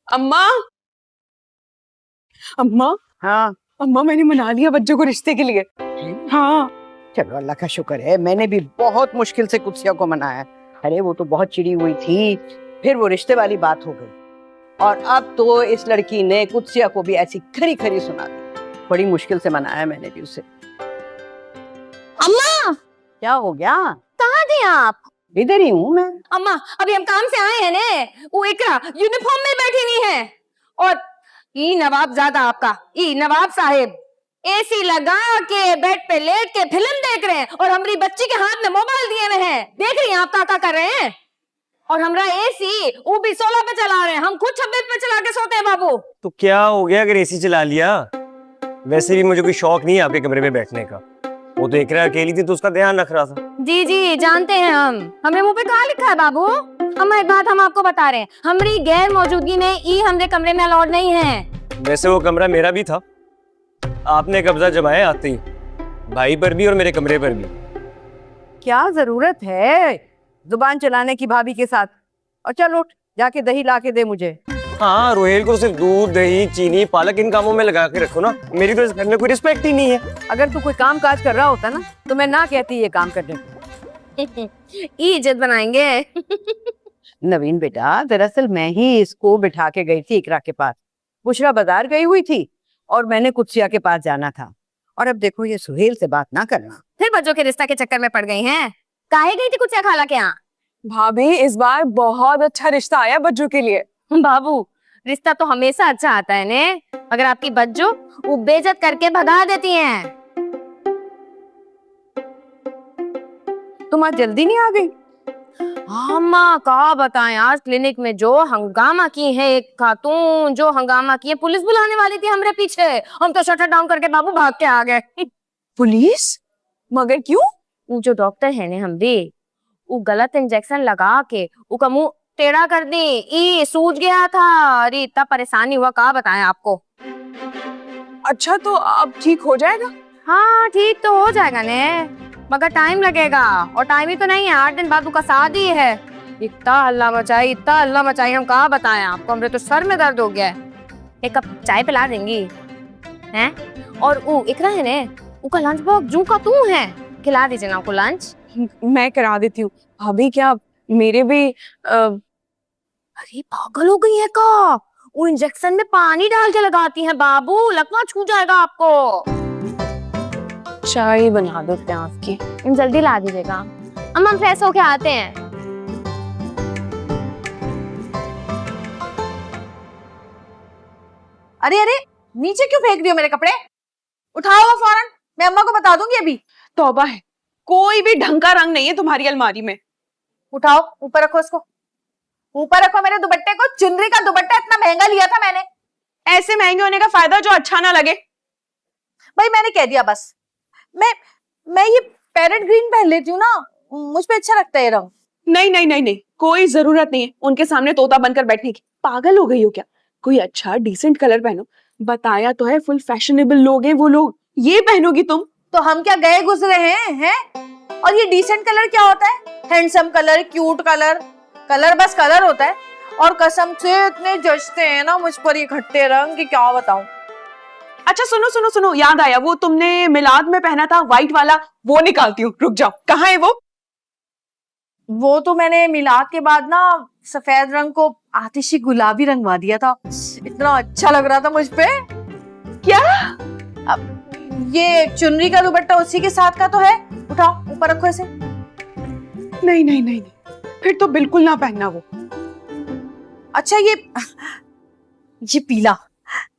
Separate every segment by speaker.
Speaker 1: अम्मा अम्मा।
Speaker 2: हाँ
Speaker 1: अम्मा मैंने मना लिया बच्चों को रिश्ते के लिए। हाँ
Speaker 2: चलो अल्लाह का शुक्र है, मैंने भी बहुत मुश्किल से कुत्सिया को मनाया। अरे वो तो बहुत चिड़ी हुई थी, फिर वो रिश्ते वाली बात हो गई और अब तो इस लड़की ने कुत्सिया को भी ऐसी खरी खरी सुना दी। बड़ी मुश्किल से मनाया मैंने भी उसे।
Speaker 3: अम्मा
Speaker 2: क्या हो गया?
Speaker 3: कहाँ थे आप?
Speaker 2: इधर ही हूँ मैं।
Speaker 3: अम्मा अभी हम काम से आए हैं ने, वो इकरा यूनिफॉर्म में बैठी हुई है और ई नवाब ज्यादा आपका ई नवाब साहिब एसी लगा के बेड पे लेट के फिल्म देख रहे हैं और हमारी बच्ची के हाथ में मोबाइल दिए हुए हैं। देख रही हैं आप क्या कर रहे हैं? और हमारा एसी वो भी 16 पे चला रहे हैं, हम खुद 26 पे चला के सोते हैं बाबू।
Speaker 4: तो क्या हो गया अगर एसी चला लिया? वैसे भी मुझे कोई शौक नहीं है आपके कमरे में बैठने का। वो तो इकरा अकेली थी तो उसका ध्यान रख रहा था।
Speaker 3: जी जी जानते हैं हम, हमें मुंह पे कहा लिखा है बाबू। हम एक बात हम आपको बता रहे हैं, हमारी गैर मौजूदगी में ई हमारे कमरे में अलाउड नहीं है।
Speaker 4: वैसे वो कमरा मेरा भी था, आपने कब्जा जमाया आते ही, भाई पर भी और मेरे कमरे पर भी।
Speaker 2: क्या जरूरत है जुबान चलाने की भाभी के साथ? और चल उठ जाके दही ला के दे मुझे।
Speaker 4: हाँ रोहेल को सिर्फ दूध दही चीनी पालक इन कामों में लगा के रखो ना, मेरी तो इस घर में कोई रिस्पेक्ट ही नहीं है।
Speaker 2: अगर तू कोई काम काज कर रहा होता ना तो मैं ना कहती ये काम करने को।
Speaker 3: इज्जत बनाएंगे।
Speaker 2: नवीन बेटा, दरअसल मैं ही इसको बिठा के गई थी इकरा के पास। बुशरा बाजार गई हुई थी और मैंने कुत्सिया के पास जाना था। और अब देखो ये सुहेल से बात ना करना।
Speaker 3: फिर बच्चों के रिश्ता के चक्कर में पड़ गई हैं। काहे गई थी कुछ खाला के यहाँ?
Speaker 1: भाभी इस बार बहुत अच्छा रिश्ता आया बच्चों के लिए।
Speaker 3: बाबू रिश्ता तो हमेशा अच्छा आता है ने, अगर आपकी बच्चों वो बेइज्जत करके भगा देती हैं।
Speaker 2: तुम आज जल्दी नहीं आ गई?
Speaker 3: हाँ माँ क्या बताएं, आज क्लिनिक में जो हंगामा की है एक खातून, जो हंगामा की है, पुलिस बुलाने वाली थी हमरे पीछे। हम तो शटर डाउन करके बाबू भाग के आ गए।
Speaker 1: पुलिस? मगर क्यों?
Speaker 3: वो जो डॉक्टर है ने हमरे, वो गलत इंजेक्शन लगा के उसका मुंह टेढ़ा कर दी, ई सूज गया था। अरे इतना परेशानी हुआ क्या बताएं आपको।
Speaker 1: अच्छा तो अब ठीक हो जाएगा?
Speaker 3: हाँ ठीक तो हो जाएगा ने, मगर टाइम लगेगा और टाइम ही तो नहीं है, 8 दिन बाद उसका शादी है। इतना हल्ला मचाई हम क्या बताएं आपको, हमरे तो सर में दर्द हो गया है। एक कप चाय पिला देंगी हैं? और वो इकरा है ने, उसका लंच बॉक्स जू का तू है, खिला दीजिए ना उसको लंच।
Speaker 1: मैं करा देती हूँ भाभी। क्या मेरे भी
Speaker 3: अरे पागल हो गई है का? वो इंजेक्शन में पानी डाल के लगाती है बाबू, लकवा छू जाएगा आपको।
Speaker 1: चाय बना देते हैं आपकी।
Speaker 3: जल्दी ला दीजिएगा। हम फ्रेश होके आते हैं।
Speaker 5: अरे अरे नीचे क्यों फेंक रही हो मेरे कपड़े? उठाओ वो फौरन, मैं अम्मा को बता दूंगी अभी।
Speaker 1: तौबा है, कोई भी ढंग का रंग नहीं है तुम्हारी अलमारी में।
Speaker 5: उठाओ, ऊपर रखो इसको, ऊपर रखो मेरे दुपट्टे को। चुनरी का दुपट्टा इतना महंगा लिया था मैंने।
Speaker 1: ऐसे महंगे होने का फायदा जो अच्छा ना लगे।
Speaker 5: भाई मैंने कह दिया बस। मैं ये पैरेट ग्रीन पहन लेती हूँ ना, मुझ पे अच्छा लगता है ये रंग।
Speaker 1: नहीं नहीं नहीं नहीं, कोई जरूरत नहीं है उनके सामने तोता बनकर बैठने की। पागल हो गई हो क्या? कोई अच्छा डिसेंट कलर पहनो। बताया तो है फुल फैशनेबल लोग हैं वो लोग, ये पहनोगी तुम?
Speaker 5: तो हम क्या गए गुजरे हैं? और ये डिसेंट कलर क्या होता है? Handsome colour, cute colour, colour बस कलर होता है। और कसम से इतने जचते हैं ना मुझ पर ये खट्टे रंग कि क्या बताऊं।
Speaker 1: अच्छा सुनो सुनो सुनो, याद आया, वो तुमने मिलाद में पहना था व्हाइट वाला, वो निकालती हूँ। रुक जाओ, कहाँ है वो?
Speaker 5: तो मैंने मिलाद के बाद ना सफेद रंग को आतिशी गुलाबी रंगवा दिया था, इतना अच्छा लग रहा था मुझ पे।
Speaker 1: क्या?
Speaker 5: अब ये चुनरी का दुपट्टा उसी के साथ का तो है। उठाओ, ऊपर रखो इसे।
Speaker 1: नहीं नहीं नहीं नहीं, फिर तो बिल्कुल ना पहनना वो।
Speaker 5: अच्छा ये पीला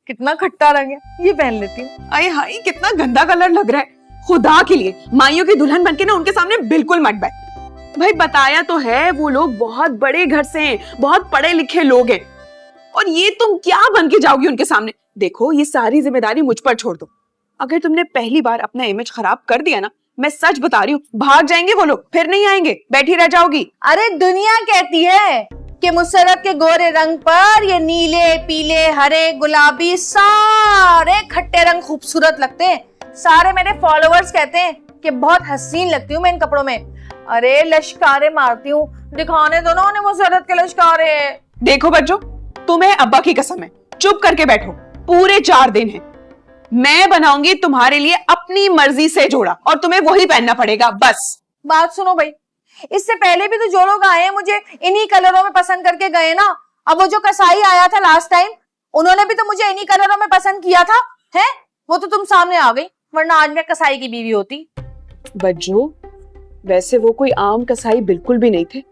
Speaker 5: कितना खट्टा रंग है, ये पहन लेती हूँ।
Speaker 1: अरे हाय कितना गंदा कलर लग रहा है। खुदा के लिए माइयों की दुल्हन बनके ना उनके सामने बिल्कुल मत बैठ। भाई बताया तो है वो लोग बहुत बड़े घर से हैं, बहुत पढ़े लिखे लोग हैं, और ये तुम क्या बन के जाओगी उनके सामने? देखो ये सारी जिम्मेदारी मुझ पर छोड़ दो। अगर तुमने पहली बार अपना इमेज खराब कर दिया ना, मैं सच बता रही हूँ, भाग जाएंगे वो लोग, फिर नहीं आएंगे, बैठी रह जाओगी।
Speaker 5: अरे दुनिया कहती है कि मुसर्रत के गोरे रंग पर ये नीले पीले हरे गुलाबी सारे खट्टे रंग खूबसूरत लगते हैं। सारे मेरे फॉलोअर्स कहते हैं कि बहुत हसीन लगती हूँ मैं इन कपड़ों में। अरे लश्कारे मारती हूँ, दिखाने दो ना उन्हें मुसर्रत के लश्कारे।
Speaker 1: देखो बच्चों, तुम्हें अब्बा की कसम है, चुप करके बैठो। पूरे 4 दिन है, मैं बनाऊंगी तुम्हारे लिए अपनी मर्जी से जोड़ा और तुम्हें वही पहनना पड़ेगा बस।
Speaker 5: बात सुनो भाई, इससे पहले भी तो जो लोग आए हैं मुझे इन्हीं कलरों में पसंद करके गए ना। अब वो जो कसाई आया था लास्ट टाइम, उन्होंने भी तो मुझे इन्हीं कलरों में पसंद किया था, है? वो तो तुम सामने आ गई, वरना आज मैं कसाई की बीवी होती।
Speaker 1: बज्जो, वैसे वो कोई आम कसाई बिल्कुल भी नहीं थे।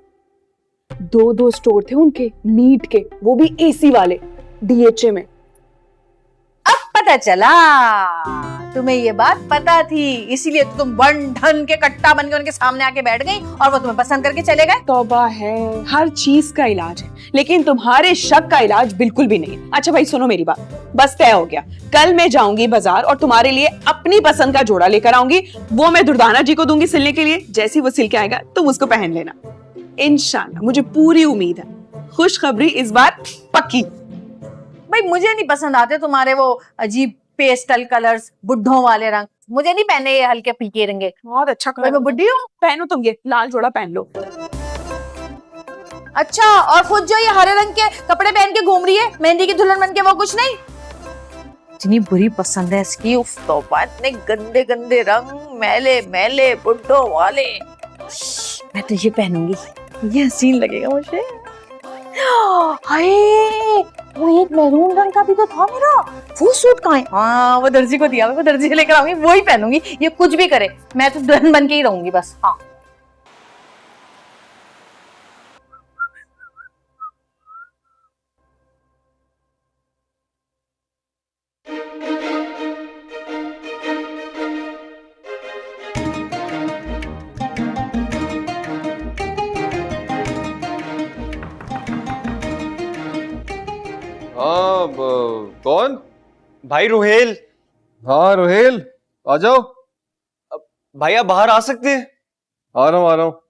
Speaker 1: 2 स्टोर थे उनके मीट के, वो भी एसी वाले, डीएचए में।
Speaker 5: अब पता चला, तुम्हें ये बात पता थी, इसीलिए तो तुम वन ढन के कट्टा बन के उनके सामने आके बैठ गई और वो तुम्हें पसंद करके चले गए।
Speaker 1: तौबा है, हर चीज का इलाज है, लेकिन तुम्हारे शक का इलाज बिल्कुल भी नहीं है। अच्छा भाई सुनो मेरी बात, बस तय हो गया, कल मैं जाऊंगी बाजार और तुम्हारे लिए अपनी पसंद का जोड़ा लेकर आऊंगी। वो मैं दुर्दाना जी को दूंगी सिलने के लिए, जैसे वो सिल के आएगा तुम उसको पहन लेना इंशाल्लाह। मुझे पूरी उम्मीद है, खुशखबरी इस बार पक्की।
Speaker 5: भाई मुझे नहीं पसंद आते तुम्हारे वो अजीब पेस्टल कलर्स, बुड्ढों वाले रंग। मुझे नहीं पहने ये हल्के फीके रंगे।
Speaker 1: बहुत अच्छा
Speaker 5: भाई मैं बुड्ढी हूँ?
Speaker 1: पहनो तुम ये लाल जोड़ा पहन लो।
Speaker 5: अच्छा, और खुद जो ये हरे रंग के कपड़े पहन के घूम रही है मेहंदी की दुल्हन बन के, वो कुछ नहीं? इतनी बुरी पसंद है इसकी, उफ तौबा, इतने गंदे गंदे रंग, मैले मैले बुड्ढों वाले। मैं तो ये पहनूंगी, ये हसीन लगेगा मुझे। हाय, वो एक मैरून रंग का भी तो था मेरा, वो सूट कहाँ है? हाँ, वो दर्जी को दिया, मैं वो दर्जी से लेकर आऊंगी, वो ही पहनूंगी। ये कुछ भी करे, मैं तो दुल्हन बन के ही रहूंगी बस। हाँ
Speaker 6: हाँ कौन?
Speaker 4: भाई रोहेल।
Speaker 6: हाँ रोहेल, आ जाओ।
Speaker 4: भाई आप बाहर आ सकते हैं?
Speaker 6: आ रहा हूँ आ रहा हूँ।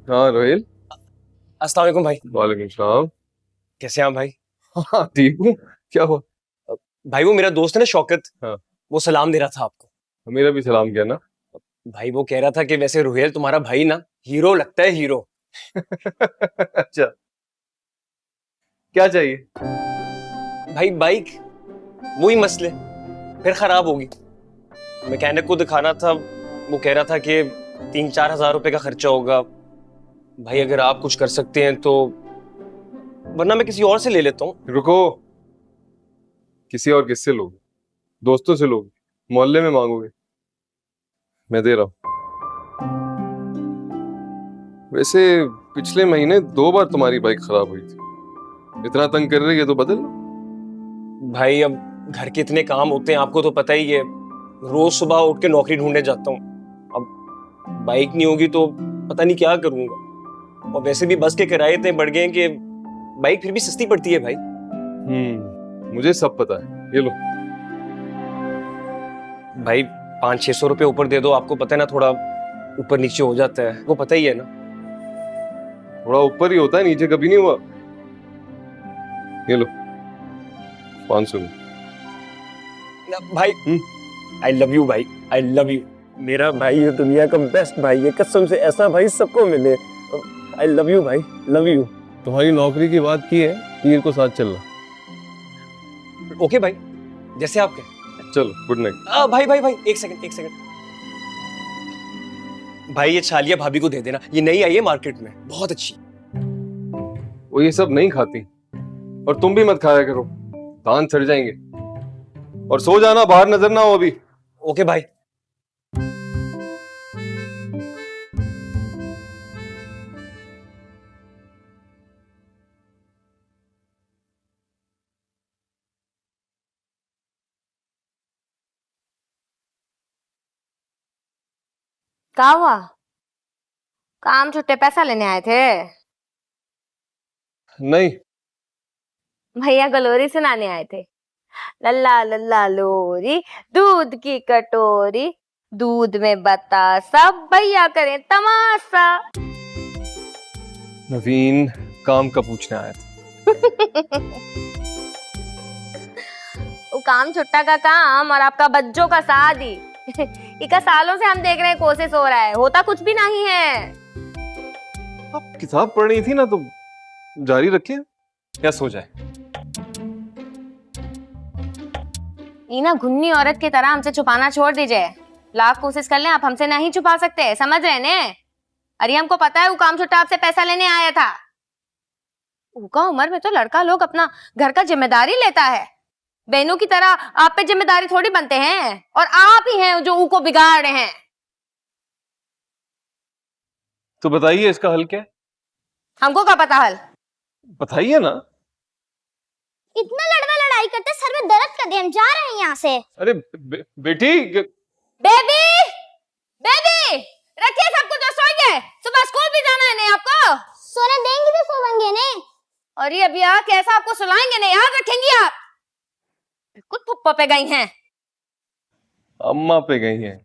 Speaker 6: हाँ रोहेल।
Speaker 4: अस्सलाम वालेकुम भाई।
Speaker 6: वालेकुम सलाम।
Speaker 4: कैसे हैं आप भाई?
Speaker 6: हाँ ठीक हूँ। क्या हुआ?
Speaker 4: भाई वो मेरा दोस्त है ना शौकत,
Speaker 6: हाँ।
Speaker 4: वो सलाम दे रहा था आपको।
Speaker 6: मेरा भी सलाम किया ना।
Speaker 4: भाई वो कह रहा था कि वैसे रोहेल तुम्हारा भाई ना हीरो लगता है, हीरो।
Speaker 6: अच्छा, क्या चाहिए?
Speaker 4: भाई बाइक, वही मसले, फिर खराब होगी। मैकेनिक को दिखाना था, वो कह रहा था कि 3-4 हजार रुपए का खर्चा होगा। भाई अगर आप कुछ कर सकते हैं तो, वरना मैं किसी और से ले लेता हूँ।
Speaker 6: रुको, किसी और किससे लोगे? दोस्तों से लोगे? मोहल्ले में मांगोगे? मैं दे रहा हूँ। वैसे पिछले महीने 2 बार तुम्हारी बाइक खराब हुई थी, इतना तंग कर रही है तो बदल लो।
Speaker 4: भाई अब घर के इतने काम होते हैं, आपको तो पता ही है, रोज सुबह उठ के नौकरी ढूंढने जाता हूँ। अब बाइक नहीं होगी तो पता नहीं क्या करूंगा। और वैसे भी बस के किराए इतने बढ़ गए हैं कि बाइक फिर भी सस्ती पड़ती है भाई।
Speaker 6: मुझे सब पता है, ये लो।
Speaker 4: भाई 500-600 रुपए ऊपर दे दो, आपको पता है ना, थोड़ा ऊपर नीचे हो जाता है, वो पता ही है ना।
Speaker 6: थोड़ा ऊपर ही होता है, नीचे कभी नहीं हुआ। ये लो 500 में।
Speaker 4: भाई आई लव यू भाई, आई लव यू। मेरा भाई ये दुनिया का बेस्ट भाई है, कसम से ऐसा भाई सबको मिले। आई लव यू भाई, लव यू।
Speaker 6: तुम्हारी नौकरी की बात की है, पीर को साथ चलना।
Speaker 4: ओके भाई, जैसे आप कहें।
Speaker 6: चलो, गुड नाइट।
Speaker 4: भाई भाई भाई एक सेकंड। भाई ये छालिया भाभी को दे देना, ये नई आई है मार्केट में, बहुत अच्छी।
Speaker 6: वो ये सब नहीं खाती, और तुम भी मत खाया करो, दांत सड़ जाएंगे। और सो जाना, बाहर नजर ना हो अभी।
Speaker 4: ओके भाई।
Speaker 3: क्या हुआ? काम छुट्टे पैसा लेने आए थे?
Speaker 6: नहीं,
Speaker 3: भैया गलोरी सुनाने आए थे। लल्ला लल्ला लोरी, दूध की कटोरी, दूध में बतासा, भैया करें तमाशा।
Speaker 6: नवीन काम का पूछने आया था।
Speaker 3: वो काम छुट्टा का काम और आपका बच्चों का शादी। इका सालों से हम देख रहे हैं, कोशिश हो रहा है, होता कुछ भी नहीं है।
Speaker 6: आप किताब पढ़ रही थी ना, तो जारी रखिए या सो जाए।
Speaker 3: ना घुन्नी औरत की तरह हमसे छुपाना छोड़ दीजिए। लाख कोशिश कर लें, आप हमसे नहीं छुपा सकते, समझ रहे ने? अरे हमको पता है वो काम छुट्टा आपसे पैसा लेने आया था। उनका उम्र में तो लड़का लोग अपना घर का जिम्मेदारी लेता है, बहनों की तरह आप पे जिम्मेदारी थोड़ी बनते हैं, और आप ही हैं जो उनको बिगाड़ रहे हैं।
Speaker 6: तो बताइए इसका हल क्या है?
Speaker 3: हमको क्या पता हल?
Speaker 6: बताइए ना।
Speaker 7: इतना लड़ाई करते सर में दर्द कर दिया, हम जा रहे हैं यहाँ से।
Speaker 6: अरे बेटी।
Speaker 3: बेबी बेबी रखिए सब कुछ और सोइए, सुबह स्कूल भी जाना है। नहीं आपको
Speaker 7: सोने देंगे तो सोएंगे नहीं।
Speaker 3: और ये अभी कैसा आपको सुलाएंगे नहीं, याद रखेंगी आप। बिल्कुल पुप्पा पे गई हैं।
Speaker 6: अम्मा पे गई हैं।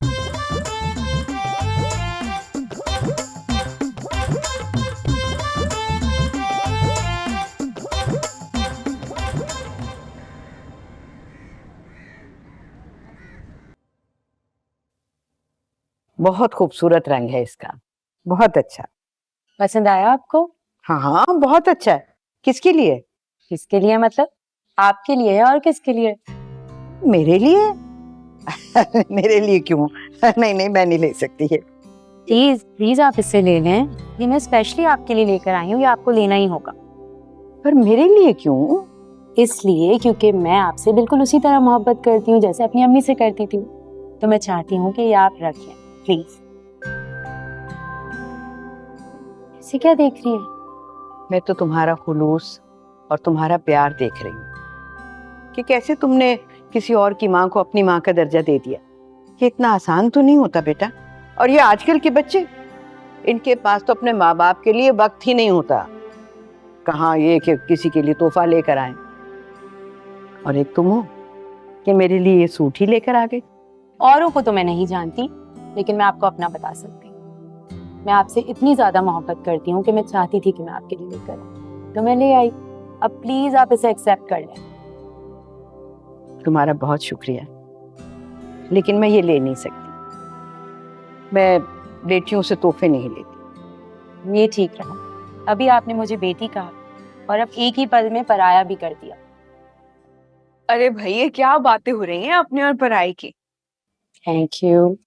Speaker 2: बहुत खूबसूरत रंग है इसका, बहुत अच्छा।
Speaker 8: पसंद आया आपको?
Speaker 2: हाँ हाँ, बहुत अच्छा है। किसके लिए?
Speaker 8: किसके लिए मतलब? आपके लिए है और किसके लिए?
Speaker 2: मेरे लिए? मेरे लिए क्यों? नहीं नहीं, मैं नहीं ले सकती है।
Speaker 8: प्लीज प्लीज आप इससे ले लें, ये मैं स्पेशली आपके लिए लेकर आई हूँ, ये आपको लेना ही होगा।
Speaker 2: पर मेरे लिए क्यों?
Speaker 8: इसलिए क्योंकि मैं आपसे बिल्कुल उसी तरह मोहब्बत करती हूँ जैसे अपनी अम्मी से करती थी, तो मैं चाहती हूँ कि ये आप रखें प्लीज। ऐसे क्या देख रही है?
Speaker 2: मैं तो तुम्हारा खुलूस और तुम्हारा प्यार देख रही हूँ कि कैसे तुमने किसी और की माँ को अपनी माँ का दर्जा दे दिया। ये इतना आसान तो नहीं होता बेटा। और ये आजकल के बच्चे, इनके पास तो अपने माँ बाप के लिए वक्त ही नहीं होता। कहाँ ये कि किसी के लिए तोहफा लेकर आए। और एक तुम हो कि मेरे लिए ये सूट ही लेकर आ गई।
Speaker 8: औरों को तो मैं नहीं जानती, लेकिन मैं आपको अपना बता सकती हूँ। मैं आपसे इतनी ज्यादा मोहब्बत करती हूँ कि मैं चाहती थी कि मैं आपके लिए लेकर आऊं, तो मैं ले आई। अब प्लीज आप इसे एक्सेप्ट कर लें।
Speaker 2: तुम्हारा बहुत शुक्रिया, लेकिन मैं ये ले नहीं सकती। मैं बेटियों से तोहफे नहीं लेती।
Speaker 8: ये ठीक रहा, अभी आपने मुझे बेटी कहा और अब एक ही पल में पराया भी कर दिया।
Speaker 1: अरे भाई, ये क्या बातें हो रही हैं अपने और पराई की?
Speaker 8: Thank you.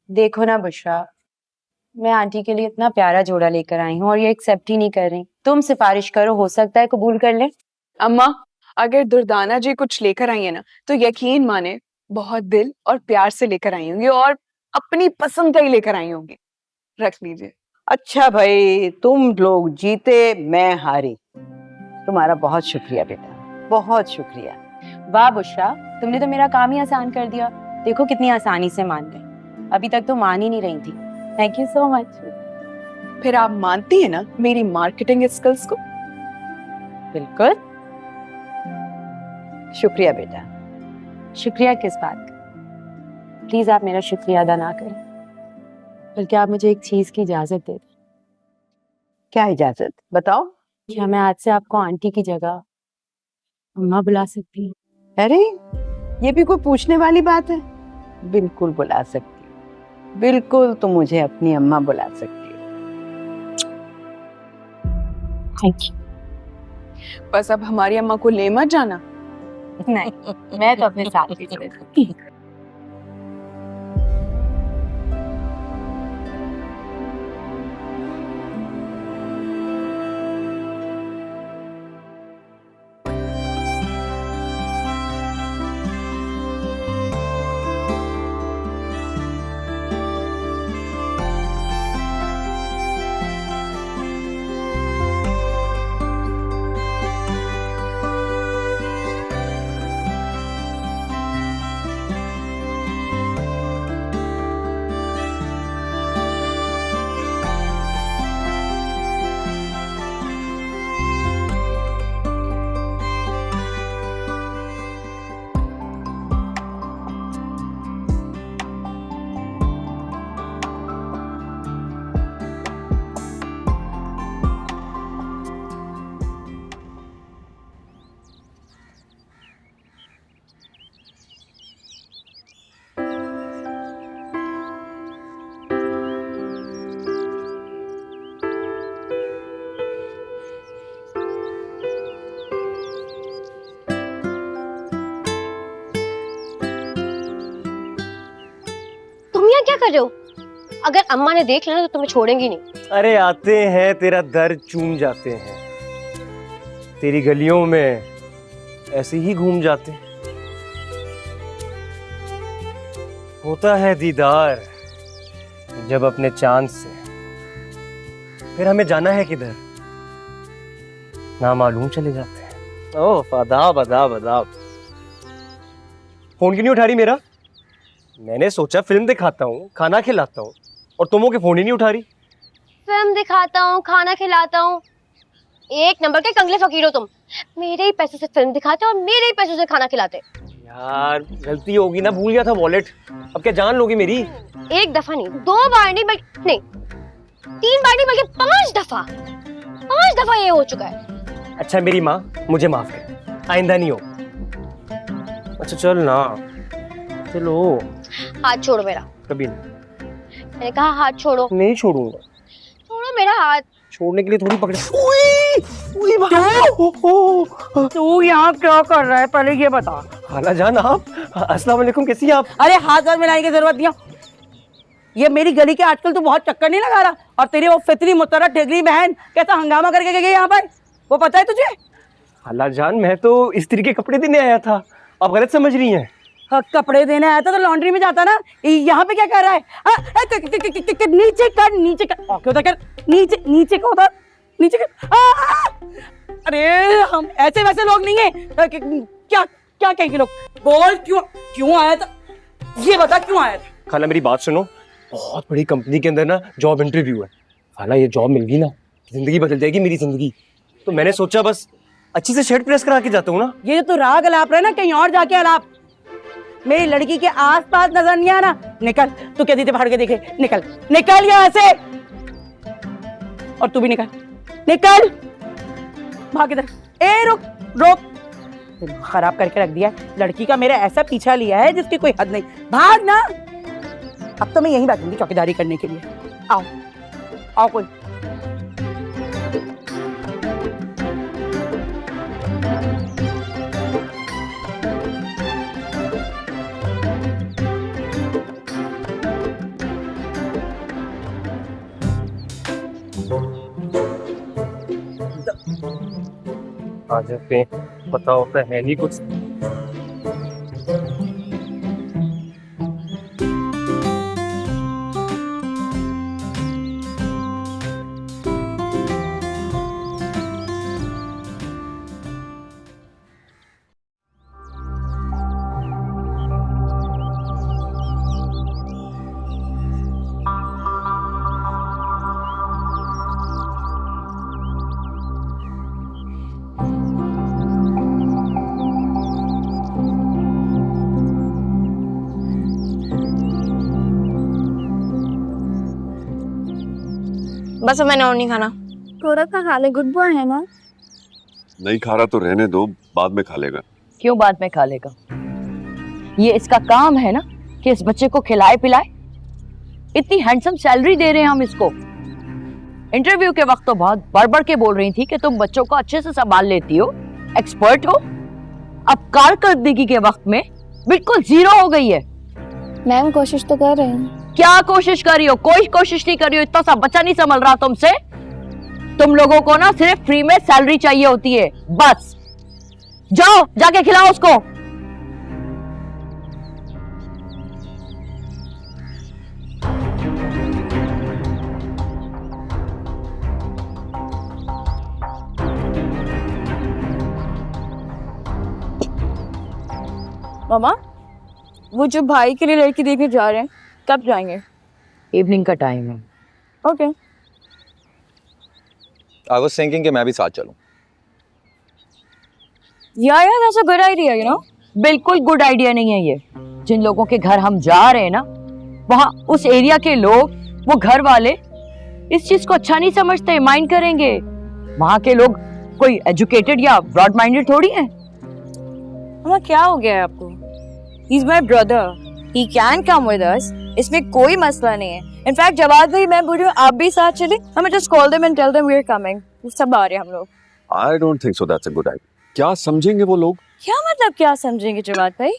Speaker 8: देखो ना बुशरा, मैं आंटी के लिए इतना प्यारा जोड़ा लेकर आई हूँ और ये एक्सेप्ट ही नहीं कर रही। तुम सिफारिश करो, हो सकता है कबूल कर ले।
Speaker 1: अम्मा, अगर दुर्दाना जी कुछ लेकर आई है ना, तो यकीन माने बहुत दिल और प्यार से लेकर आई होंगी और अपनी पसंद का ही लेकर आई होंगी। रख लीजिए।
Speaker 2: अच्छा भाई, तुम लोग जीते, मैं हारी। तुम्हारा बहुत शुक्रिया बेटा, बहुत शुक्रिया।
Speaker 8: वाह बुशरा, तुमने तो मेरा काम ही आसान कर दिया। देखो कितनी आसानी से मान गए, अभी तक तो मान ही नहीं रही थी। Thank you so much.
Speaker 1: फिर आप मानती है ना मेरी मार्केटिंग स्किल्स को?
Speaker 8: बिल्कुल।
Speaker 2: शुक्रिया बेटा।
Speaker 8: शुक्रिया किस बात का? प्लीज आप मेरा शुक्रिया अदा ना करें, बल्कि आप मुझे एक चीज की इजाजत दे दें।
Speaker 2: क्या इजाजत? बताओ।
Speaker 8: क्या मैं आज से आपको आंटी की जगह अम्मा बुला सकती हूँ?
Speaker 2: अरे, ये भी कोई पूछने वाली बात है? बिल्कुल बुला सकती हो, बिल्कुल तुम मुझे अपनी अम्मा बुला सकती हो।
Speaker 8: Thank you.
Speaker 1: बस अब हमारी अम्मा को ले मत जाना।
Speaker 8: नहीं, मैं तो अपने साथ ही चलूंगी।
Speaker 9: क्या कर रहे हो? अगर अम्मा ने देख लिया ना तो तुम्हें छोड़ेंगी नहीं।
Speaker 4: अरे आते हैं तेरा दर्द चूम जाते हैं, तेरी गलियों में ऐसे ही घूम जाते हैं। होता है दीदार जब अपने चांद से, फिर हमें जाना है किधर ना मालूम चले जाते हैं। ओह आदाब आदाब आदाब। फोन क्यों नहीं उठा रही मेरा? मैंने सोचा फिल्म दिखाता हूँ, खाना खिलाता हूँ, और तुम हो के फोन ही नहीं उठा रही।
Speaker 9: फिल्म दिखाता हूँ, खाना खिलाता हूँ, एक नंबर के कंगले फकीर हो तुम। मेरे ही पैसों से फिल्म दिखाते और मेरे ही पैसों से खाना खिलाते।
Speaker 4: यार गलती होगी ना, भूल गया था वॉलेट। अब क्या जान लोगी मेरी?
Speaker 9: एक दफा नहीं, 2 बार नहीं, बल्कि नहीं 3 बार नहीं, बल्कि 5 दफा ये हो चुका है।
Speaker 4: अच्छा मेरी माँ, मुझे माफ कर, आइंदा नहीं हो। अच्छा चल ना, चलो।
Speaker 9: हाथ छोड़ो मेरा।
Speaker 4: कभी नहीं।
Speaker 9: मैंने कहा हाथ छोड़ो।
Speaker 4: नहीं छोड़ूंगा।
Speaker 9: छोड़ो मेरा हाथ।
Speaker 4: छोड़ने के लिए थोड़ी पकड़े।
Speaker 2: तू यहाँ क्या कर रहा है, पहले ये बता।
Speaker 4: खाला जान आप, अस्सलाम वालेकुम, कैसी हैं आप?
Speaker 2: अरे हाथ वाथ मिलाने की जरूरत नहीं है। ये मेरी गली के आजकल तो बहुत चक्कर नहीं लगा रहा, और तेरी वो फितरी मुतर्रा ठेगरी बहन कैसा हंगामा करके गई यहाँ पर, वो पता है तुझे?
Speaker 4: खाला जान मैं तो स्त्री के कपड़े देने आया था, आप गलत समझ रही हैं।
Speaker 2: हाँ, कपड़े देने आया था तो लॉन्ड्री में जाता ना, यहाँ पे क्या कर रहा है? नीचे कर, नीचे कर, ओके उधर कर, नीचे नीचे को उधर, नीचे कर। अरे हम ऐसे वैसे लोग नहीं है। क्या क्या कहेंगे लोग? बोल क्यों आया था, ये बता क्यों आया था?
Speaker 4: खाला मेरी बात सुनो, बहुत बड़ी कंपनी के अंदर ना जॉब इंटरव्यू है। खाला ये जॉब मिल गई ना, जिंदगी बदल जाएगी मेरी जिंदगी। तो मैंने सोचा बस अच्छी से शर्ट प्रेस करा के जाता हूँ ना। ये
Speaker 2: तो राग अलाप रहा है ना, कहीं और जाके अलाप। मेरी लड़की के आसपास नजर नहीं आना। निकल, तू क्या दीदी फाड़ के देखे, निकल निकल यहाँ से। और तू भी निकल, निकल, भाग इधर। ए रुक रुक, खराब करके रख दिया। लड़की का मेरा ऐसा पीछा लिया है जिसकी कोई हद नहीं। भाग ना। अब तो मैं यहीं बैठूंगी चौकीदारी करने के लिए। आओ आओ कोई।
Speaker 4: आज पे पता होता है नहीं कुछ।
Speaker 9: बस अब मैंने और नहीं खाना।
Speaker 7: थोड़ा सा खा ले, गुड बॉय है ना।
Speaker 10: नहीं खा रहा तो रहने दो, बाद में खा लेगा।
Speaker 8: क्यों बाद में खा लेगा? ये इसका काम है ना कि इस बच्चे को खिलाए पिलाए। इतनी हैंडसम सैलरी दे रहे हैं हम इसको। इंटरव्यू के वक्त तो बहुत बढ़ के बोल रही थी कि तुम बच्चों को अच्छे से संभाल लेती हो, एक्सपर्ट हो। अब कारकर्दगी के वक्त में बिल्कुल जीरो हो गई है।
Speaker 7: मैम कोशिश तो कर रहे हैं।
Speaker 8: क्या कोशिश कर रही हो? कोई कोशिश नहीं कर रही हो। इतना सा बच्चा नहीं संभल रहा तुमसे। तुम लोगों को ना सिर्फ फ्री में सैलरी चाहिए होती है, बस। जाओ जाके खिलाओ उसको।
Speaker 5: मामा, वो जो भाई के लिए लड़की देखने जा रहे हैं, कब जाएंगे?
Speaker 8: इवनिंग का टाइम है।
Speaker 5: ओके।
Speaker 11: I was thinking कि मैं भी साथ चलूं।
Speaker 5: Yeah, that's a good idea, you know?
Speaker 8: बिल्कुल गुड आइडिया नहीं है ये। जिन लोगों के घर हम जा रहे हैं ना, वहाँ उस एरिया के लोग, वो घर वाले इस चीज को अच्छा नहीं समझते, माइंड करेंगे। वहाँ के लोग कोई एजुकेटेड या ब्रॉड माइंडेड थोड़ी हैं।
Speaker 5: मामा क्या हो गया है आपको? He's my brother. He can come with us. इसमें कोई मसला नहीं है। इनफैक्ट जवाब भाई, मैं बोल रही हूँ आप भी साथ चले। हमें just call them and tell them we're coming. सब आ रहे हैं हम लोग।
Speaker 10: I don't think so. That's a good idea. क्या समझेंगे वो लोग?
Speaker 5: क्या मतलब क्या समझेंगे जवाब भाई?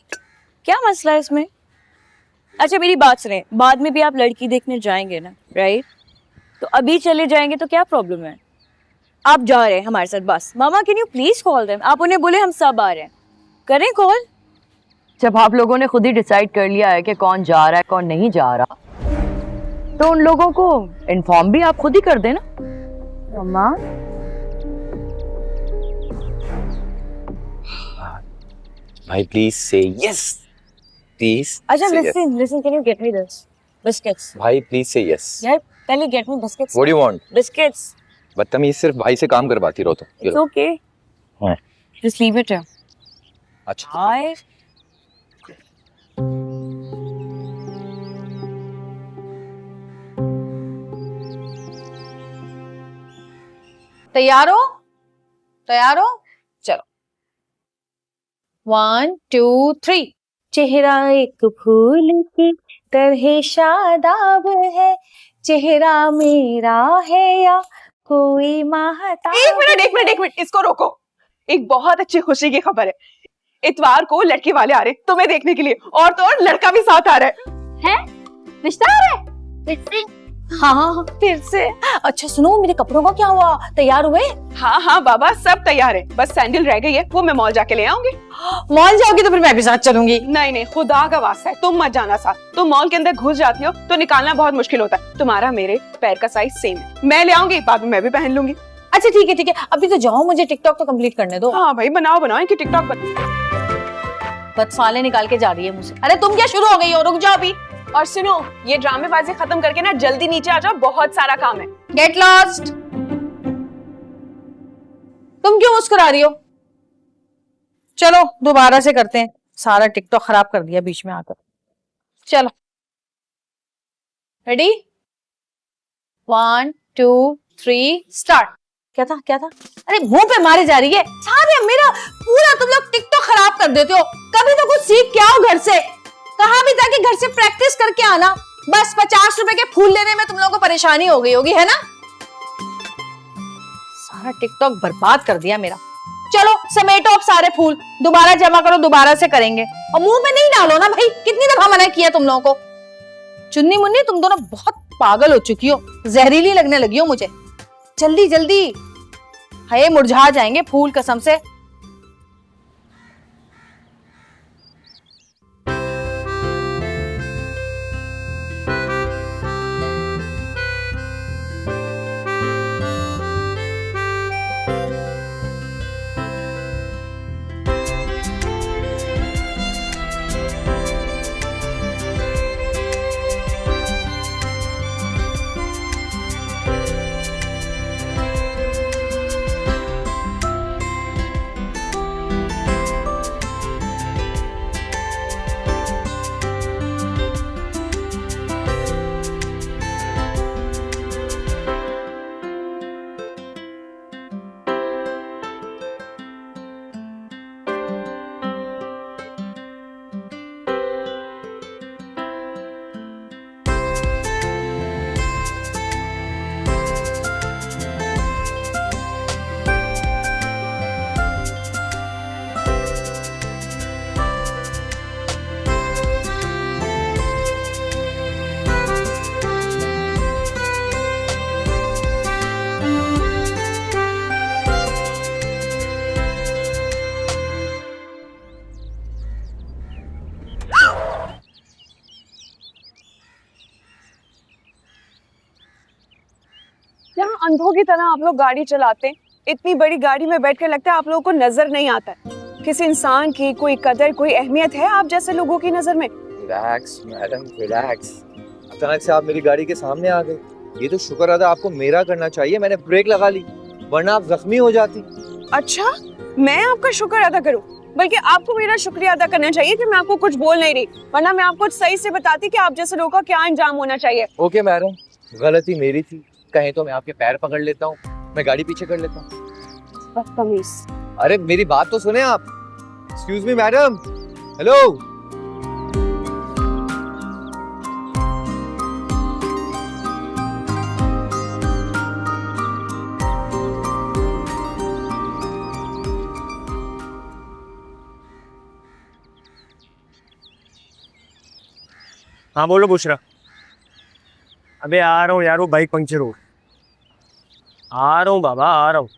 Speaker 5: क्या मसला है इसमें?
Speaker 12: अच्छा मेरी बात सुने, बाद में भी आप लड़की देखने जाएंगे ना, राइट? तो अभी चले जाएंगे तो क्या प्रॉब्लम है? आप जा रहे हैं हमारे साथ बस। मामा can you please call them, आप उन्हें बोले हम सब आ रहे हैं, करें कॉल।
Speaker 8: जब आप लोगों ने खुद ही डिसाइड कर लिया है कि कौन जा रहा है कौन नहीं जा रहा, तो उन लोगों को इन्फॉर्म भी आप खुद ही कर देना।
Speaker 12: मामा
Speaker 11: भाई प्लीज से यस, प्लीज।
Speaker 12: अच्छा listen can you get me this biscuits?
Speaker 11: भाई प्लीज से यस।
Speaker 12: यार पहले get me biscuits.
Speaker 11: What do you want?
Speaker 12: Biscuits.
Speaker 11: बदतमीज, सिर्फ भाई से काम करवाती रहो तो।
Speaker 12: It's okay, just leave it.
Speaker 11: अच्छा
Speaker 12: हाय
Speaker 5: तैयार हो? तैयार हो? चलो 1 2 3। चेहरा एक फूल की तरह शादाब है, चेहरा मेरा है या कोई महताब।
Speaker 1: एक मिनट, इसको रोको। एक बहुत अच्छी खुशी की खबर है। इतवार को लड़के वाले आ रहे तुम्हें देखने के लिए, और तो और लड़का भी साथ आ रहा है।
Speaker 5: रिश्ता आ रहा है? हाँ फिर से। अच्छा सुनो, मेरे कपड़ों का क्या हुआ? तैयार हुए?
Speaker 1: हाँ बाबा सब तैयार है, बस सैंडल रह गई है, वो मैं मॉल जाके ले आऊंगी।
Speaker 5: मॉल जाओगी तो फिर मैं भी साथ चलूंगी।
Speaker 1: नहीं खुदा का वास्ता है तुम मत जाना साथ। तुम मॉल के अंदर घुस जाती हो तो निकालना बहुत मुश्किल होता है। तुम्हारा मेरे पैर का साइज सेम है, मैं ले आऊंगी, बाद में मैं भी पहन लूंगी।
Speaker 5: अच्छा ठीक है, अभी तो जाओ, मुझे टिकटॉक तो कंप्लीट करने दो।
Speaker 1: हाँ भाई बनाओ इनकी टिकटॉक
Speaker 5: बदसाले निकाल के जा रही है मुझसे। अरे तुम क्या शुरू हो गई हो? रुक जाओ अभी।
Speaker 1: और सुनो, ये ड्रामेबाजी खत्म करके ना जल्दी नीचे आ जाओ, बहुत सारा काम है।
Speaker 5: Get lost. तुम क्यों मुस्कुरा रही हो? चलो दोबारा से करते हैं, सारा टिकटॉक खराब कर दिया बीच में आकर। चलो रेडी 1 2 3 स्टार्ट। क्या था? अरे मुंह पे मारे जा रही है सारे, मेरा पूरा तुम लोग टिकटॉक खराब कर देते हो। कभी तो कुछ सीख के आओ घर से। कहा भी था कि घर से प्रैक्टिस करके आना, बस 50 रुपए के फूल लेने में तुम लोगों को परेशानी हो गई होगी, है ना? सारा टिकटॉक बर्बाद कर दिया मेरा। चलो समेटो अब सारे फूल, दोबारा जमा करो, दोबारा से करेंगे। और मुंह में नहीं डालो ना भाई, कितनी दफा मना किया तुम लोगों को। चुन्नी मुन्नी तुम दोनों बहुत पागल हो चुकी हो, जहरीली लगने लगी हो मुझे। जल्दी हाय मुरझा जाएंगे फूल कसम से।
Speaker 1: यहाँ अंधों की तरह आप लोग गाड़ी चलाते हैं। इतनी बड़ी गाड़ी में बैठ कर लगता है आप लोगों को नजर नहीं आता है किसी इंसान की कोई कदर कोई अहमियत है आप जैसे लोगों की नजर में।
Speaker 11: Relax madam relax. अचानक से आप मेरी गाड़ी के सामने आ गए, ये तो शुक्र अदा आपको मेरा करना चाहिए, मैंने ब्रेक लगा ली, वरना आप जख्मी हो जाती।
Speaker 1: अच्छा मैं आपका शुक्र अदा करूं? बल्कि आपको मेरा शुक्रिया अदा करना चाहिए कि मैं आपको कुछ बोल नहीं रही, वरना मैं आपको सही से बताती कि आप जैसे लोगों का क्या अंजाम होना चाहिए।
Speaker 11: ओके मैडम, गलती मेरी थी, कहीं तो मैं आपके पैर पकड़ लेता हूँ, मैं गाड़ी पीछे कर लेता हूँ।
Speaker 1: बदतमीज।
Speaker 11: अरे मेरी बात तो सुने आप। Excuse me madam, hello.
Speaker 4: हाँ बोलो बुशरा। अबे आ रहा हूँ यार, वो बाइक पंक्चर हो। आ रहा हूँ बाबा, आ रहा हूँ।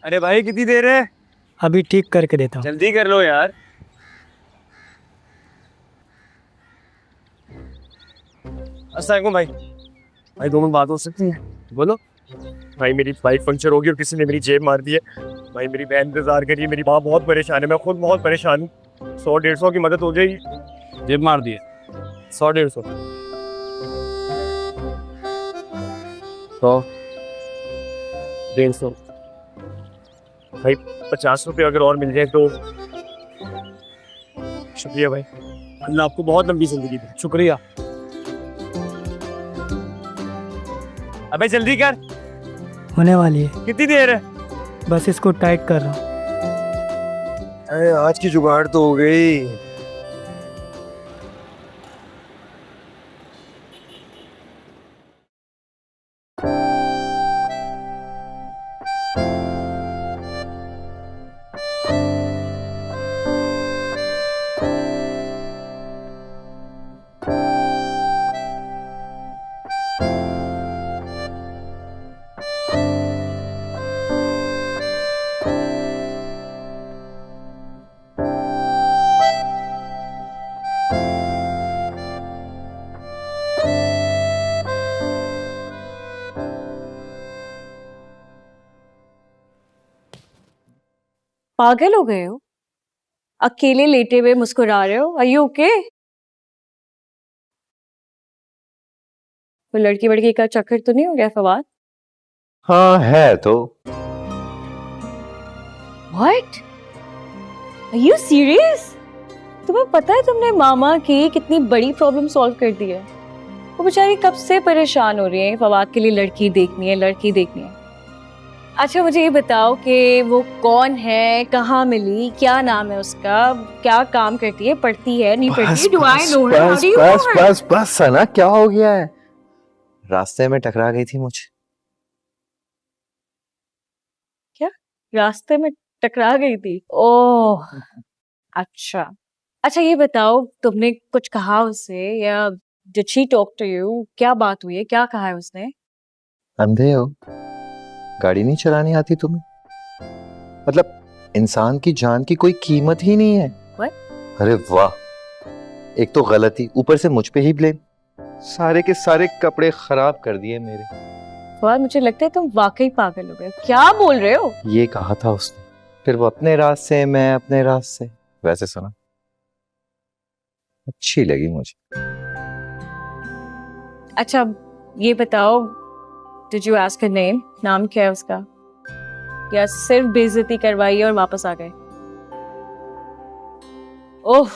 Speaker 4: अरे भाई कितनी देर है?
Speaker 13: अभी ठीक करके देता हूँ।
Speaker 4: जल्दी कर लो यार। अस्सलाम भाई। भाई 2 मिनट बात हो सकती है? बोलो। भाई मेरी बाइक पंक्चर होगी और किसी ने मेरी जेब मार दी है। भाई मेरी बहन इंतजार करिए, मेरी माँ बहुत परेशान है, मैं खुद बहुत परेशान हूँ। 100-150 की मदद हो जाएगी।
Speaker 13: जेब मार दिए?
Speaker 4: 100-150। 100, 150। भाई 50 रुपये अगर और मिल जाए तो शुक्रिया भाई। अल्लाह आपको बहुत लंबी जिंदगी दे।
Speaker 13: शुक्रिया।
Speaker 4: अबे जल्दी कर।
Speaker 13: होने वाली है।
Speaker 4: कितनी देर है?
Speaker 13: बस इसको टाइट कर रहा हूँ।
Speaker 11: अरे आज की जुगाड़ तो हो गई।
Speaker 12: पागल हो गए हो? अकेले लेटे हुए मुस्कुरा रहे हो? Are you okay? वो लड़की वड़की का चक्कर तो नहीं हो गया फवाद?
Speaker 11: हाँ है तो।
Speaker 12: What? Are you serious? तुम्हें पता है तुमने मामा की कितनी बड़ी प्रॉब्लम सॉल्व कर दी है? वो बेचारी कब से परेशान हो रही है, फवाद के लिए लड़की देखनी है, लड़की देखनी है। अच्छा मुझे ये बताओ कि वो कौन है, कहाँ मिली, क्या नाम है उसका, क्या काम करती है, पढ़ती है, नहीं पढ़ती? Do I know her? How do you know her?
Speaker 11: बस सना, क्या हो गया है? रास्ते में टकरा गई थी मुझे।
Speaker 12: क्या? रास्ते में टकरा गई थी? ओह अच्छा। अच्छा ये बताओ तुमने कुछ कहा उससे या did she talk to you? क्या बात हुई है, क्या कहा है उसने?
Speaker 11: अंधे हो? गाड़ी नहीं चलानी आती तुम्हें? मतलब इंसान की जान की कोई कीमत ही नहीं है।
Speaker 12: What?
Speaker 11: अरे वाह, एक तो गलती, ऊपर से मुझ पे ही ब्लेम। सारे के सारे कपड़े खराब कर दिए मेरे।
Speaker 12: फवाद मुझे लगता है तुम वाकई पागल हो गए। क्या बोल रहे हो?
Speaker 11: ये कहा था उसने, फिर वो अपने रास्ते, मैं अपने रास्ते। वैसे सुना, अच्छी लगी मुझे।
Speaker 12: अच्छा ये बताओ, Did you ask her name? नाम क्या है उसका? या सिर्फ बेइज्जती करवाई और वापस आ गए? ओह,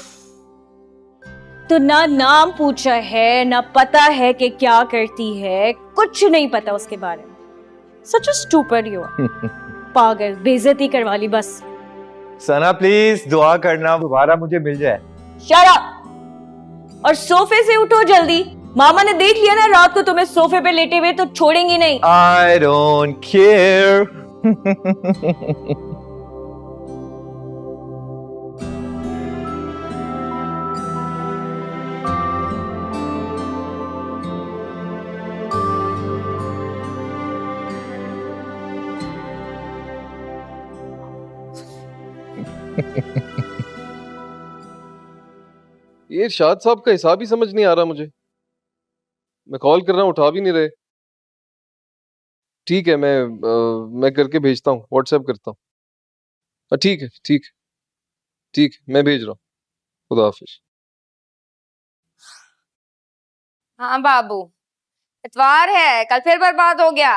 Speaker 12: तो ना नाम पूछा है, ना पता है कि क्या करती है, कुछ नहीं पता उसके बारे में। Such a stupid you are. पागल, बेइज्जती करवा ली बस।
Speaker 11: सना प्लीज दुआ करना दोबारा मुझे मिल जाए।
Speaker 12: Shut up! और सोफे से उठो जल्दी। मामा ने देख लिया ना रात को तुम्हें सोफे पे लेटे हुए, तो छोड़ेंगे नहीं।
Speaker 11: I don't care.
Speaker 6: ये इरशाद साहब का हिसाब ही समझ नहीं आ रहा मुझे। मैं कॉल कर रहा हूँ, उठा भी नहीं रहे। ठीक है, मैं करके भेजता हूँ, व्हाट्सएप करता हूँ। ठीक है, ठीक ठीक, मैं भेज रहा हूँ। खुदा हाफिज।
Speaker 3: हाँ बाबू, इतवार है, कल फिर बर्बाद हो गया।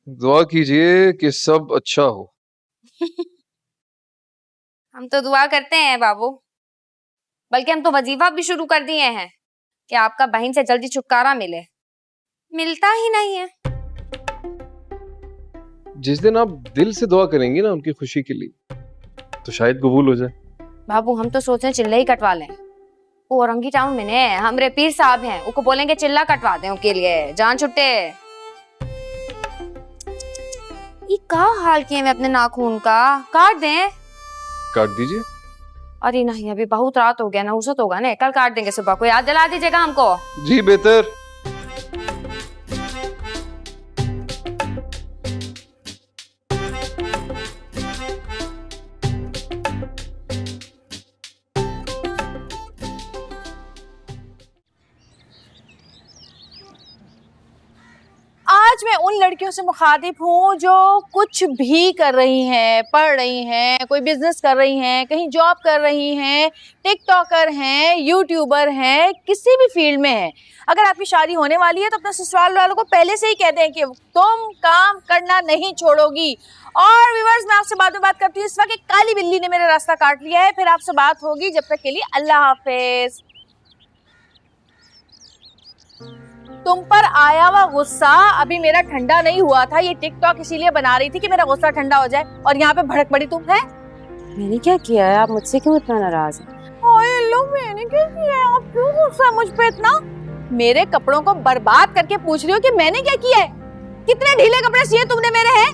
Speaker 6: दुआ कीजिए कि सब अच्छा हो।
Speaker 3: हम तो दुआ करते हैं बाबू, बल्कि हम तो वजीफा भी शुरू कर दिए हैं कि आपका बहन से जल्दी छुटकारा मिले। मिलता ही नहीं है।
Speaker 6: जिस दिन आप दिल से दुआ करेंगी ना उनकी खुशी के लिए, तो शायद कबूल हो जाए।
Speaker 3: बाबू हम तो सोच रहे हैं चिल्ला ही कटवा लें। वो औरंगी टाउन में ने हमरे पीर साहब हैं, उनको बोलेंगे चिल्ला कटवा दें उनके लिए, जान छुट्टे। ये का हाल किए मैं अपने नाखून का, काट दें।
Speaker 6: काट दीजिए।
Speaker 3: अरे नहीं, अभी बहुत रात हो गया ना, उसत होगा ना, कल काट देंगे सुबह को, याद दिला दीजिएगा हमको।
Speaker 6: जी बेहतर।
Speaker 5: आज मैं उन लड़कियों से मुखातिब हूँ जो कुछ भी कर रही हैं, पढ़ रही हैं, कोई बिजनेस कर रही हैं, कहीं जॉब कर रही हैं, टिकटॉकर हैं, यूट्यूबर हैं, किसी भी फील्ड में हैं। अगर आपकी शादी होने वाली है तो अपने ससुराल वालों को पहले से ही कह दें कि तुम काम करना नहीं छोड़ोगी। और व्यूअर्स, मैं आपसे बाद में बात करती हूँ। इस वक्त एक काली बिल्ली ने मेरा रास्ता काट लिया है, फिर आपसे बात होगी। जब तक के लिए अल्लाह हाफिज। तुम पर आया हुआ गुस्सा अभी मेरा ठंडा नहीं हुआ था। ये टिकटॉक इसीलिए बना रही थी कि मेरा गुस्सा ठंडा हो जाए, और यहाँ पे भड़क पड़ी तुम है।
Speaker 8: मैंने क्या किया है? आप मुझसे क्यों इतना नाराज हैं?
Speaker 5: मैंने क्या किया है? आप क्यों गुस्सा मुझ पे इतना? मेरे कपड़ों को बर्बाद करके पूछ रही हो कि मैंने क्या किया है? कितने ढीले कपड़े सिए तुमने मेरे हैं?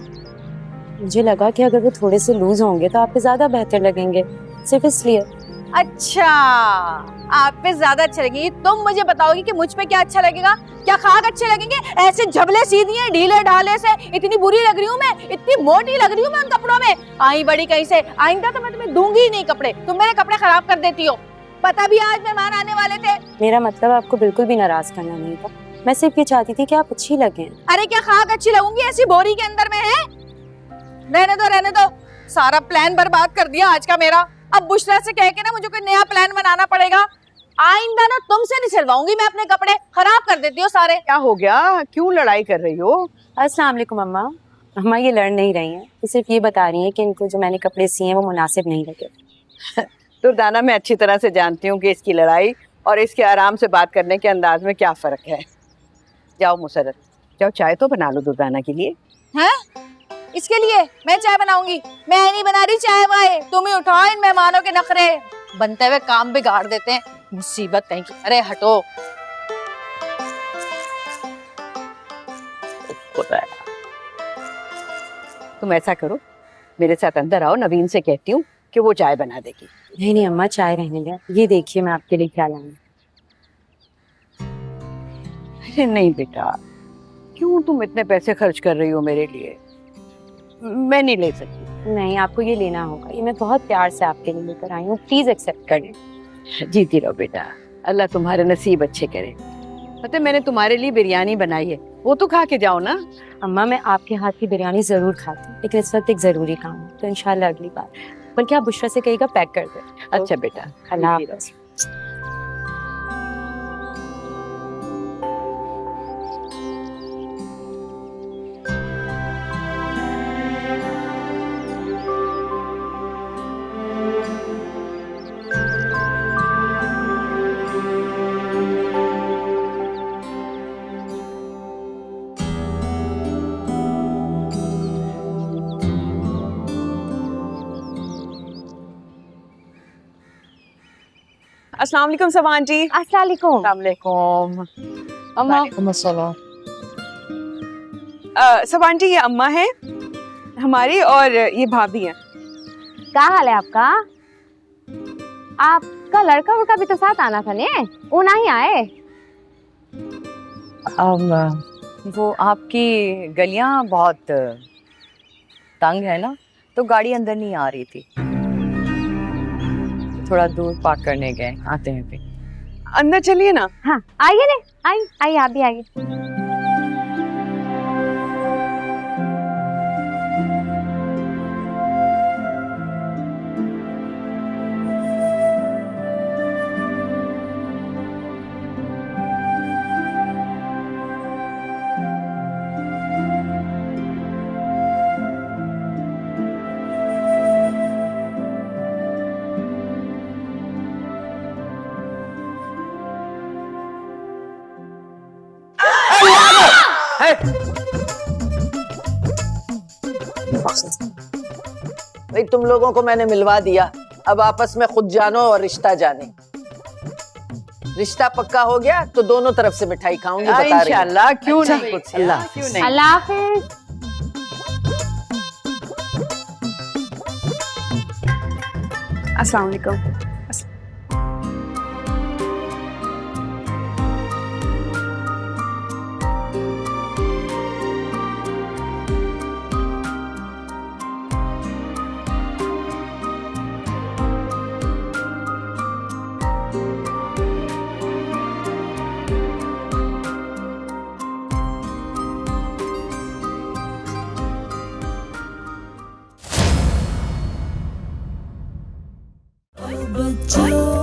Speaker 8: मुझे लगा कि अगर वो थोड़े से लूज होंगे तो आप पे ज्यादा बेहतर लगेंगे, सिर्फ इसलिए।
Speaker 5: अच्छा, आप पे ज्यादा अच्छे लगेंगे। तुम मुझे बताओगी कि मुझ पे क्या अच्छा लगेगा? क्या खाक अच्छे लगेंगे? ऐसे झबले सी दिए ढीले ढाले से, इतनी बुरी लग रही हूँ मैं, इतनी मोटी लग रही हूँ मैं उन कपड़ों में। आई बड़ी कहीं से, आइंदा तो मैं तुम्हें दूंगी ही नहीं कपड़े। तुम मेरे कपड़े खराब कर देती हो। पता भी आज मेहमान आने वाले थे।
Speaker 8: मेरा मतलब आपको बिल्कुल भी नाराज करना नहीं था, मैं सिर्फ ये चाहती थी कि आप अच्छी लगें।
Speaker 5: अरे क्या खाक अच्छी लगूंगी ऐसी बोरी के अंदर में है? रहने दो, सारा प्लान बर्बाद कर दिया आज का मेरा। अब बुशरा से कह के ना मुझे कोई नया प्लान बनाना पड़ेगा। आइंदा ना तुमसे नहीं सिलवाऊंगी मैं अपने कपड़े, खराब कर देती हो सारे।
Speaker 2: क्या हो गया? क्यों लड़ाई कर रही हो?
Speaker 8: अस्सलाम वालेकुम अम्मा। अम्मा ये लड़ नहीं रही हैं, ये सिर्फ ये बता रही हैं कि इनको जो मैंने कपड़े सिए हैं वो मुनासिब नहीं लगे।
Speaker 2: दुर्दाना, मैं अच्छी तरह से जानती हूँ कि इसकी लड़ाई और इसके आराम से बात करने के अंदाज में क्या फर्क है। जाओ मुसर्रत, जाओ चाय तो बना लो दुर्दाना के लिए।
Speaker 5: हैं? इसके लिए मैं चाय बनाऊंगी? मैं नहीं बना रही चाय वाय, तुम ही उठाओ इन मेहमानों के नखरे। बनते हुए काम बिगाड़ देते हैं, मुसीबत कहीं की। अरे हटो।
Speaker 2: तुम ऐसा करो, मेरे साथ अंदर आओ, नवीन से कहती हूँ कि वो चाय बना देगी।
Speaker 8: नहीं अम्मा, चाय रहने दें। ये देखिए मैं आपके लिए क्या लाऊं।
Speaker 2: अरे नहीं बेटा, क्यों तुम इतने पैसे खर्च कर रही हो मेरे लिए? मैं नहीं ले सकती।
Speaker 8: नहीं, आपको ये लेना होगा, ये मैं बहुत प्यार से आपके लिए लेकर आई हूँ, प्लीज एक्सेप्ट कर लें।
Speaker 2: जीती रहो बेटा, अल्लाह तुम्हारे नसीब अच्छे करे। पता है मैंने तुम्हारे लिए बिरयानी बनाई है, वो तो खा के जाओ ना।
Speaker 8: अम्मा मैं आपके हाथ की बिरयानी जरूर खाती हूँ, लेकिन इस वक्त एक जरूरी काम है, तो इंशाल्लाह अगली बार। बल्कि आप बुशरा से कहिएगा पैक कर दे।
Speaker 2: अच्छा बेटा,
Speaker 8: अल्लाह हाफ़िज़।
Speaker 1: अस्सलाम वालेकुम सवान जी।
Speaker 9: अस्सलाम वालेकुम।
Speaker 2: अस्सलाम वालेकुम।
Speaker 1: अम्मा। सवान जी, ये अम्मा है हमारी और ये भाभी है।
Speaker 9: क्या हाल है आपका? आपका लड़का वड़का भी तो साथ आना था ने, वो नहीं आए।
Speaker 12: वो आपकी गलियां बहुत तंग है ना, तो गाड़ी अंदर नहीं आ रही थी, थोड़ा दूर पार्क करने गए, आते हैं फिर।
Speaker 1: अंदर चलिए ना।
Speaker 9: हाँ आइए ने, आइए आप भी आइए।
Speaker 2: भाई तुम लोगों को मैंने मिलवा दिया, अब आपस में खुद जानो और रिश्ता जाने। रिश्ता पक्का हो गया तो दोनों तरफ से मिठाई खाऊंगी, बता रही हूं। इंशाल्लाह, क्यों
Speaker 5: अच्छा,
Speaker 2: नहीं कुछ, अल्लाह क्यों नहीं।
Speaker 9: अल्लाह हाफिज।
Speaker 1: अस्सलाम वालेकुम।
Speaker 14: बच्चों